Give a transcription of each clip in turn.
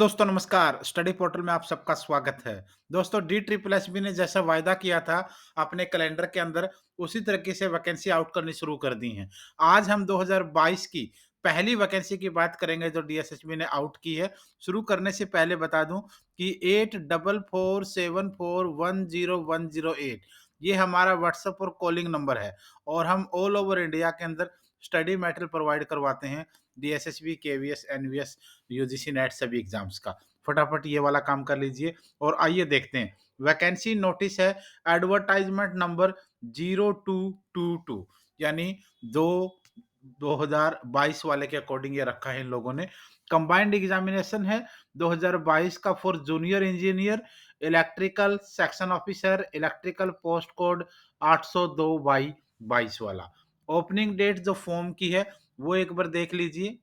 दोस्तों नमस्कार, study portal में आप सबका स्वागत है। दोस्तों डी ट्रिपल एस बी ने जैसा वायदा किया था अपने कैलेंडर के अंदर, उसी तरीके से वैकेंसी आउट करनी शुरू कर दी हैं। आज हम 2022 की पहली वैकेंसी की बात करेंगे जो डीएसएसबी ने आउट की है। शुरू करने से पहले बता दूं कि 8447410108 ये हमारा व्हाट्सएप और कॉलिंग नंबर है और हम ऑल ओवर इंडिया के अंदर स्टडी मटेरियल प्रोवाइड करवाते हैं DSSB, KVS, NVS, UGC NET सभी एग्जाम्स का। फटाफट ये वाला काम कर लीजिए और आइए देखते हैं। वैकेंसी नोटिस है एडवर्टाइजमेंट नंबर 0222 यानी 2022 वाले के अकॉर्डिंग ये रखा है इन लोगों ने। कंबाइंड एग्जामिनेशन है 2022 का for junior engineer, electrical section officer, electrical post code 802 by 22 वाला। ओपनिंग डेट जो फॉर्म की है वो एक बार देख लीजिए।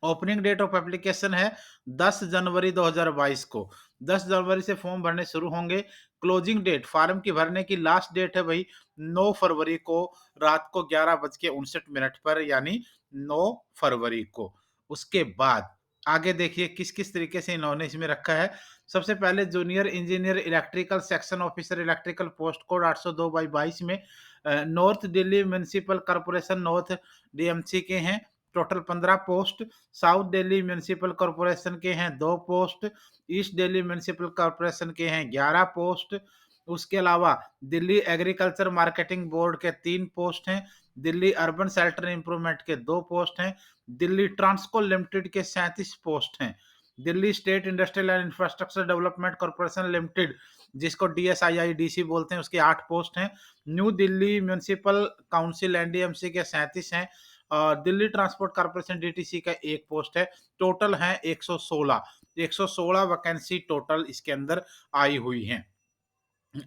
ओपनिंग डेट ऑफ एप्लीकेशन है 10 जनवरी 2022 को। 10 जनवरी से फॉर्म भरने शुरू होंगे। क्लोजिंग डेट फॉर्म की भरने की लास्ट डेट है भाई 9 फरवरी को रात को 11:59 पर यानी 9 फरवरी को। उसके बाद आगे देखिए किस किस तरीके से इन्होंने इसमें रखा है। सबसे पहले junior engineer electrical section officer electrical post code 802 by 22 में north Delhi municipal corporation north DMC के हैं। Total 15 post. South Delhi municipal corporation के हैं 2 post. East Delhi municipal corporation के हैं 11 पोस्ट। उसके अलावा दिल्ली एग्रीकल्चर मार्केटिंग बोर्ड के 3 पोस्ट हैं। दिल्ली अर्बन शेल्टर इंप्रूवमेंट के 2 पोस्ट हैं। दिल्ली ट्रांसको लिमिटेड के 37 पोस्ट हैं। Delhi state industrial and infrastructure development corporation limited जिसको डीएसआईआईडीसी बोलते हैं उसके 8 पोस्ट हैं। New Delhi municipal council NDMC के 37 हैं। दिल्ली ट्रांसपोर्ट कॉर्पोरेशन डीटीसी का 1 पोस्ट है। टोटल है 116। 116 वैकेंसी टोटल इसके अंदर आई हुई हैं।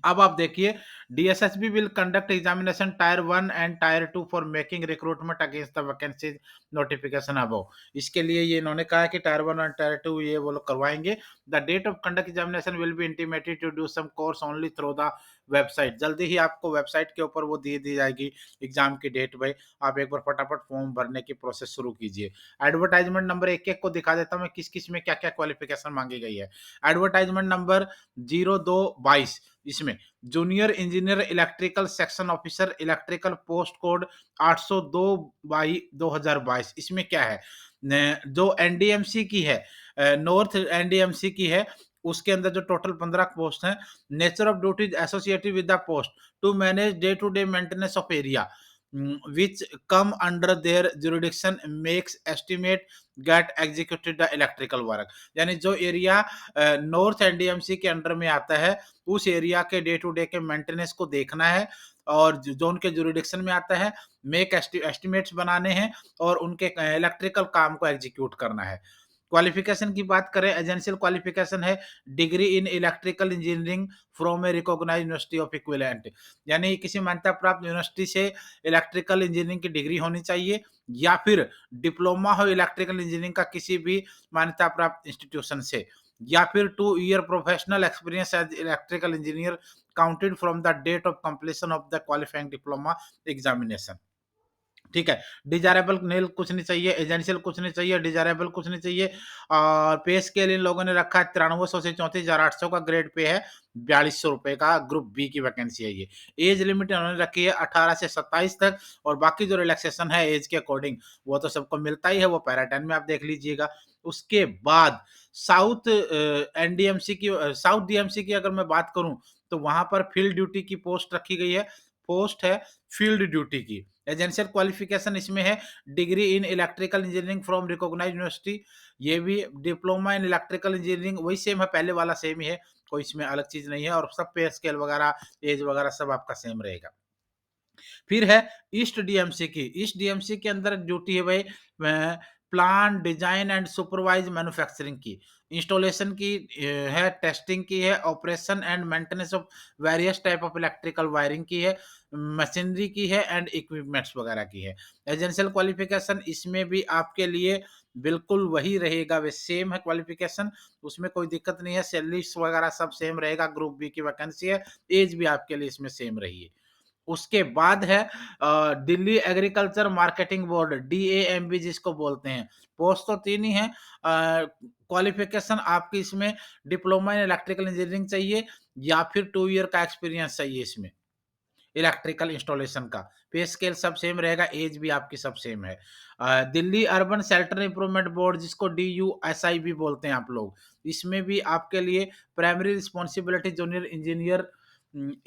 अब आप देखिए DSSB will conduct examination tyre 1 and tyre 2 for making recruitment against the vacancy notification above. इसके लिए ये इन्होंने कहा है कि टायर 1 और टायर 2 ये वो लोग करवाएंगे। The date of conduct examination will be intimated to do some course only through the website. जल्दी ही आपको वेबसाइट के ऊपर वो दी जाएगी एग्जाम की डेट भाई। आप एक बार फटाफट फॉर्म भरने की प्रोसेस शुरू कीजिए। एडवर्टाइजमेंट नंबर एक एक को दिखा देता हूँ मैं किस किस में क्या क्या क्वालिफिकेशन मांगी गई है। एडवर्टाइजमेंट नंबर 0222 इसमें junior engineer electrical section officer electrical post code 802 by 2022 इसमें क्या है जो एनडीएमसी की है नॉर्थ एनडीएमसी की है उसके अंदर जो टोटल 15 पोस्ट हैं। Nature of duties associated with the post to manage day to day maintenance of area which come under their jurisdiction makes estimate get executed the electrical work। यानी जो area north NDMC के under में आता है उस area के day to day के maintenance को देखना है और जो उनके जुरिडिक्शन में आता है मेक एस्टिमेट्स बनाने हैं और उनके इलेक्ट्रिकल काम को एग्जीक्यूट करना है। क्वालिफिकेशन की बात करें एजेंशियल क्वालिफिकेशन है degree in electrical engineering from a recognised university of equivalent. यानी किसी मान्यता प्राप्त यूनिवर्सिटी से इलेक्ट्रिकल इंजीनियरिंग की डिग्री होनी चाहिए या फिर डिप्लोमा हो इलेक्ट्रिकल इंजीनियरिंग का किसी भी मान्यता प्राप्त इंस्टीट्यूशन से या फिर 2 year professional experience as electrical engineer counted from the date of completion of the qualifying diploma examination. ठीक है। डिजायरेबल नेल कुछ नहीं चाहिए, एजेंशियल कुछ नहीं चाहिए, डिजायरेबल कुछ नहीं चाहिए। और पे स्केल इन लोगों ने रखा है 9300 से 34,800 का ग्रेड पे है। 4200 रुपए का ग्रुप बी की वैकेंसी है ये। एज लिमिट इन्होंने रखी है 18 से 27 तक और बाकी जो रिलैक्सेशन है एज के अकॉर्डिंग वो तो सबको मिलता ही है, वो पैरा 10 में आप देख लीजिएगा। उसके बाद साउथ एनडीएमसी की साउथ डीएमसी की अगर मैं बात करूं तो वहां पर फील्ड ड्यूटी की पोस्ट रखी गई है। पोस्ट है फील्ड ड्यूटी की। एजेंशियल क्वालिफिकेशन इसमें है degree in electrical engineering from recognised university. ये भी डिप्लोमा इन इलेक्ट्रिकल इंजीनियरिंग वही सेम है, पहले वाला सेम ही है, कोई इसमें अलग चीज नहीं है और सब पे स्केल वगैरह एज वगैरह सब आपका सेम रहेगा। फिर है ईस्ट डीएमसी की। ईस्ट डीएमसी के अंदर ड्यूटी है भाई plan design and supervise manufacturing की, इंस्टॉलेशन की है, टेस्टिंग की है, operation and maintenance of various type of electrical wiring की है, मशीनरी की है एंड इक्विपमेंट्स वगैरह की है। एजेंशियल क्वालिफिकेशन इसमें भी आपके लिए बिल्कुल वही रहेगा, वे सेम है क्वालिफिकेशन, उसमें कोई दिक्कत नहीं है। सैलरी वगैरह सब सेम रहेगा, ग्रुप बी की वैकेंसी है, एज भी आपके लिए इसमें सेम रही है। उसके बाद है दिल्ली एग्रीकल्चर मार्केटिंग बोर्ड, डीएएमबी जिसको बोलते हैं। पोस्ट तो 3 ही हैं। क्वालिफ़िकेशन आपकी इसमें डिप्लोमा इन इलेक्ट्रिकल इंजीनियरिंग चाहिए या फिर 2 ईयर का एक्सपीरियंस चाहिए इसमें, इलेक्ट्रिकल इंस्टॉलेशन का। पे स्केल सब सेम रहेगा, ऐज भी आपकी सब सेम है। Delhi urban shelter improvement board जिसको डीयूएसआई भी बोलते हैं आप लोग, इसमें भी आपके लिए primary responsibility junior engineer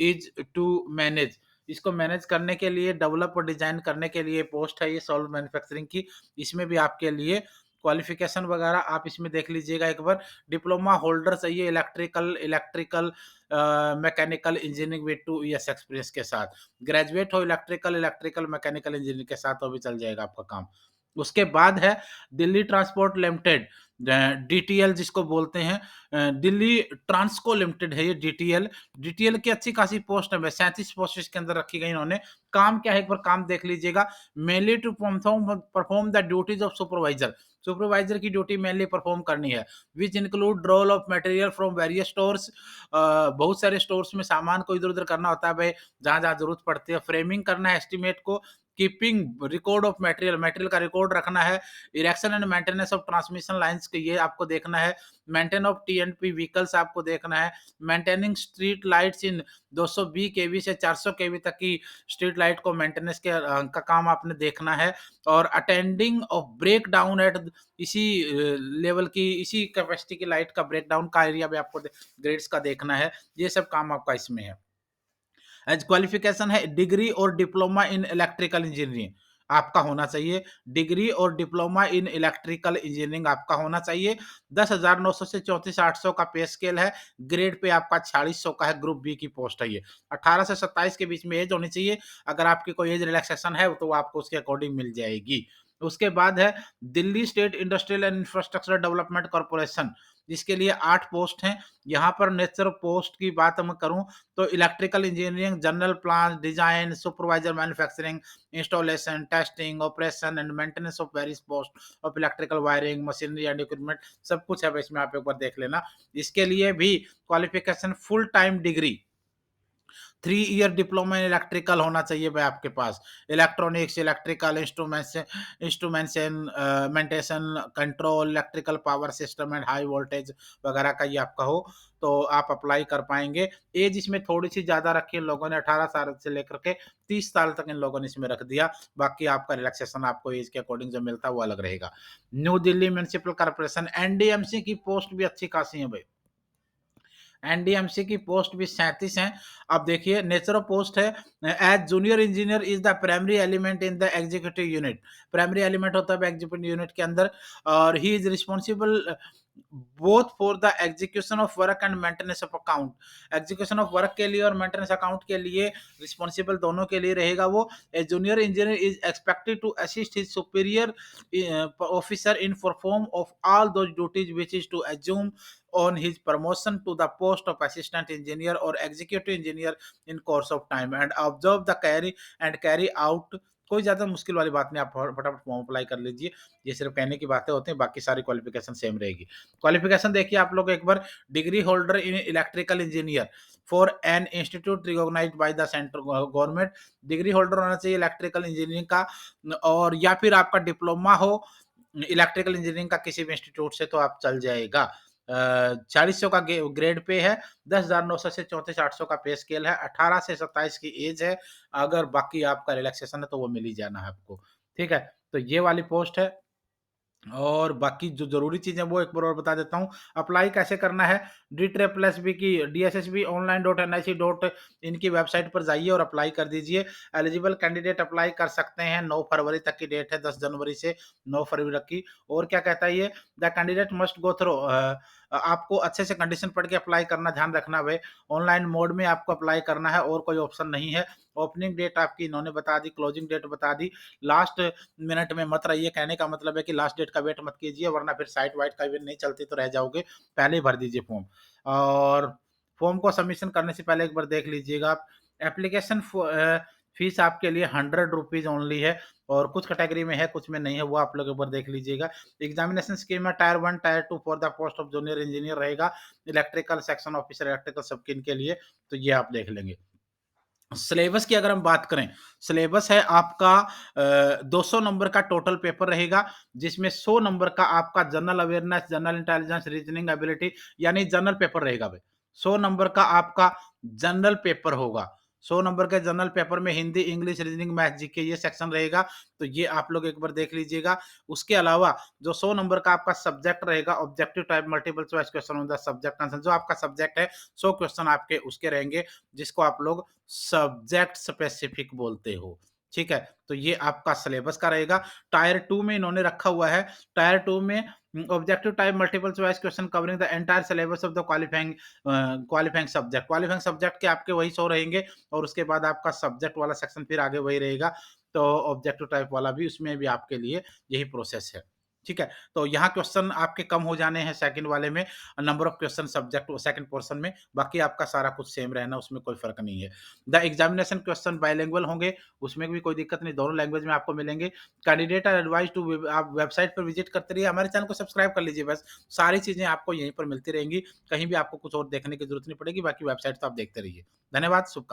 is to manage, इसको मैनेज करने के लिए, डेवलप और डिज़ाइन करने के लिए पोस्ट है ये सॉल्व मैन्युफैक्चरिंग की। इसमें भी आपके लिए क्वालिफ़िकेशन वगैरह आप इसमें देख लीजिएगा एक बार। डिप्लोमा होल्डर चाहिए electrical electrical mechanical engineering with 2 years experience के साथ। ग्रेजुएट हो इलेक्ट्रिकल मैकेनिकल इंजीनियरिंग के साथ तो भी चल जाएगा आपका काम। उसके बाद है दिल्ली ट्रांसपोर्ट लिमिटेड, डीटीएल जिसको बोलते हैं। दिल्ली ट्रांसको लिमिटेड है ये डीटीएल। डीटीएल की अच्छी खासी पोस्ट है, 37 पोस्ट इसके अंदर रखी गई इन्होंने। काम क्या है एक बार काम देख लीजिएगा। Mainly to perform the duties of supervisor, supervisor की ड्यूटी मेनली परफॉर्म करनी है, which include role of material from various stores. बहुत सारे स्टोर्स में सामान को इधर उधर करना होता है भाई, जहां जहां जरूरत पड़ती है। फ्रेमिंग करना है एस्टिमेट को, keeping record of material, material का रिकॉर्ड रखना है। Erection and maintenance of transmission lines के ये आपको देखना है। मेंटेन ऑफ टीएनपी व्हीकल्स आपको देखना है। मेंटेनिंग स्ट्रीट लाइट्स इन 220 केवी से 400 केवी तक की स्ट्रीट लाइट को मेंटेनेंस के का काम आपने देखना है। और attending of break down at इसी लेवल की, इसी कैपेसिटी की लाइट का ब्रेकडाउन का एरिया भी आपको ग्रेड्स का देखना है। ये सब काम आपका इसमें है। एज क्वालिफिकेशन है डिग्री और डिप्लोमा इन इलेक्ट्रिकल इंजीनियरिंग आपका होना चाहिए। डिग्री और डिप्लोमा इन इलेक्ट्रिकल इंजीनियरिंग आपका होना चाहिए। 10,900 से 34,800 का पे स्केल है। ग्रेड पे आपका 4600 का है। ग्रुप बी की पोस्ट है ये। 18 से 27 के बीच में एज होनी चाहिए। अगर आपकी कोई एज रिलैक्सेशन है तो आपको उसके अकॉर्डिंग मिल जाएगी। उसके बाद है Delhi state industrial and infrastructure development corporation, जिसके लिए 8 पोस्ट हैं। यहाँ पर नेचर पोस्ट की बात मैं करूँ तो electrical engineering, general plan, design, supervisor manufacturing, installation, testing, operation and maintenance of various post of electrical wiring, machinery and equipment, सब कुछ है इसमें, आप एक बार देख लेना। इसके लिए भी qualification full time degree, 3 year diploma in electrical होना चाहिए भाई आपके पास। Electronics, electrical instrumentation, control, electrical power system and high voltage वगैरह का ये आपका हो तो आप अप्लाई कर पाएंगे। एज इसमें थोड़ी सी ज्यादा रखी इन लोगों ने, 18 साल से लेकर के 30 साल तक इन लोगों ने इसमें रख दिया। बाकी आपका रिलैक्सेशन आपको एज के अकॉर्डिंग जो मिलता है वो अलग रहेगा। New Delhi municipal corporation, NDMC की पोस्ट भी अच्छी खासी है भाई। एनडीएमसी की पोस्ट भी 37 हैं। अब देखिए नेचर ऑफ पोस्ट है, as junior engineer is the primary element in the executive unit. Primary element होता है एग्जीक्यूटिव यूनिट के अंदर, और he is responsible both for the execution of work and maintenance of account. Execution of work के लिए और maintenance account के लिए रिस्पॉन्सिबल दोनों के लिए रहेगा वो। A junior engineer is expected to assist his superior officer in perform of all those duties which is to assume on his promotion to the post of assistant engineer or executive engineer in course of time and observe the carry out। कोई ज्यादा मुश्किल वाली बात नहीं, आप फटाफट form apply कर लीजिए। ये सिर्फ कहने की बातें होती हैं, बाकी सारी क्वालिफिकेशन सेम रहेगी। क्वालिफिकेशन देखिए आप लोग एक बार, degree holder in electrical engineer for an institute recognised by the central government. Degree holder होना चाहिए इलेक्ट्रिकल इंजीनियरिंग का, और या फिर आपका डिप्लोमा हो इलेक्ट्रिकल इंजीनियरिंग का किसी भी इंस्टीट्यूट से तो आप चल जाएगा। 4000 का ग्रेड पे है। 10,900 से 34,800 का पे स्केल है। 18 से 27 की एज है। अगर बाकी आपका रिलैक्सेशन है तो वो मिल ही जाना है आपको। ठीक है, तो ये वाली पोस्ट है। और बाकी जो ज़रूरी चीज़ें वो एक बार और बता देता हूँ। अप्लाई कैसे करना है, डी ट्रिपल एस बी की डीएसएसबी ऑनलाइन डॉट एन आई सी डॉट इनकी वेबसाइट पर जाइए और अप्लाई कर दीजिए। एलिजिबल कैंडिडेट अप्लाई कर सकते हैं। 9 फरवरी तक की डेट है, 10 जनवरी से 9 फरवरी तक की। और क्या कहता है ये, the candidate must go through, आपको अच्छे से कंडीशन पढ़ के अप्लाई करना, ध्यान रखना भाई। ऑनलाइन मोड में आपको अप्लाई करना है और कोई ऑप्शन नहीं है। ओपनिंग डेट आपकी इन्होंने बता दी, क्लोजिंग डेट बता दी। लास्ट मिनट में मत रहिए, कहने का मतलब है कि लास्ट डेट का वेट मत कीजिए, वरना फिर साइट वाइट का वेट नहीं चलती तो रह जाओगे। पहले ही भर दीजिए फॉर्म। और फॉर्म को सबमिशन करने से पहले एक बार देख लीजिएगा आप। एप्लीकेशन फीस आपके लिए 100 रुपीज ओनली है, और कुछ कैटेगरी में है कुछ में नहीं है, वो आप लोग एक बार देख लीजिएगा। एग्जामिनेशन स्कीम में tyre 1 tyre 2 for the post of junior engineer रहेगा। इलेक्ट्रिकल सेक्शन ऑफिसर इलेक्ट्रिकल सबकिन के लिए, तो ये आप देख लेंगे। सिलेबस की अगर हम बात करें, सिलेबस है आपका 200 नंबर का टोटल पेपर रहेगा, जिसमें 100 नंबर का आपका general awareness, general intelligence, reasoning ability यानी जनरल पेपर रहेगा भाई। 100 नंबर का आपका जनरल पेपर होगा। 100 नंबर के जनरल पेपर में Hindi, English, reasoning, math, GK ये सेक्शन रहेगा, तो ये आप लोग एक बार देख लीजिएगा। उसके अलावा जो 100 नंबर का आपका सब्जेक्ट रहेगा, objective type multiple choice question on the subject answer, जो आपका सब्जेक्ट है, 100 क्वेश्चन आपके उसके रहेंगे, जिसको आप लोग सब्जेक्ट स्पेसिफिक बोलते हो। ठीक है? तो ये आपका सिलेबस का रहेगा। टायर 2 में इन्होंने रखा हुआ है, टायर 2 में objective type multiple choice question covering the entire syllabus of the qualifying subject. Qualifying subject के आपके वही 100 रहेंगे और उसके बाद आपका सब्जेक्ट वाला सेक्शन फिर आगे वही रहेगा। तो ऑब्जेक्टिव टाइप वाला भी उसमें भी आपके लिए यही प्रोसेस है। ठीक है? तो यहाँ क्वेश्चन आपके कम हो जाने हैं सेकंड वाले में, number of question subject second portion में, बाकी आपका सारा कुछ सेम रहना, उसमें कोई फ़र्क नहीं है। द एग्जामिनेशन क्वेश्चन बाइलिंगुअल होंगे, उसमें भी कोई दिक्कत नहीं, दोनों लैंग्वेज में आपको मिलेंगे। कैंडिडेट आर एडवाइज्ड टू आप वेबसाइट पर विज़िट करते रहिए, हमारे चैनल को सब्सक्राइब कर लीजिए बस, सारी चीज़ें आपको यहीं पर मिलती रहेंगी, कहीं भी आपको कुछ और देखने की ज़रूरत नहीं पड़ेगी, बाकी वेबसाइट तो आप देखते रहिए। धन्यवाद, शुभका